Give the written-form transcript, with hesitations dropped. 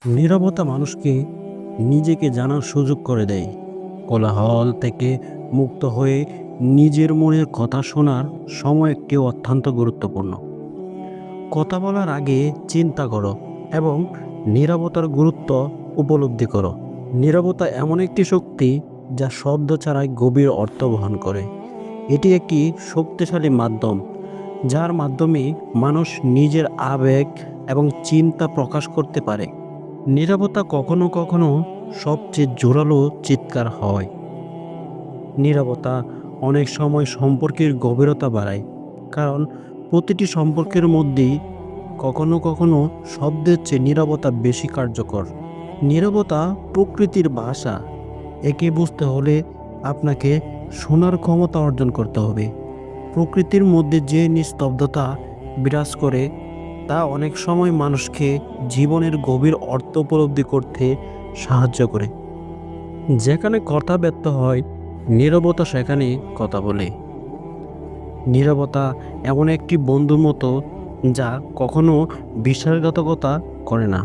নীরবতা মানুষকে নিজেকে জানার সুযোগ করে দেয়। কোলাহল থেকে মুক্ত হয়ে নিজের মনের কথা শোনার সময় একটি অত্যন্ত গুরুত্বপূর্ণ। কথা বলার আগে চিন্তা করো এবং নীরবতার গুরুত্ব উপলব্ধি করো। নীরবতা এমন একটি শক্তি যা শব্দ ছাড়াই গভীর অর্থ বহন করে। এটি একটি শক্তিশালী মাধ্যম যার মাধ্যমে মানুষ নিজের আবেগ এবং চিন্তা প্রকাশ করতে পারে। নীরবতা কখনো কখনো সবচেয়ে জোরালো চিৎকার হয়। নীরবতা অনেক সময় সম্পর্কের গভীরতা বাড়ায়, কারণ প্রতিটি সম্পর্কের মধ্যেই কখনো কখনো শব্দের চেয়ে নীরবতা বেশি কার্যকর। নীরবতা প্রকৃতির ভাষা। একে বুঝতে হলে আপনাকে শোনার ক্ষমতা অর্জন করতে হবে। প্রকৃতির মধ্যে যে নিস্তব্ধতা বিরাজ করে তা অনেক সময় মানুষকে জীবনের গভীর অর্থ উপলব্ধি করতে সাহায্য করে। যেখানে কথা ব্যর্থ হয়, নীরবতা সেখানে কথা বলে। নীরবতা এমন একটি বন্ধুর মতো যা কখনো বিশ্বাসঘাতকতা করে না।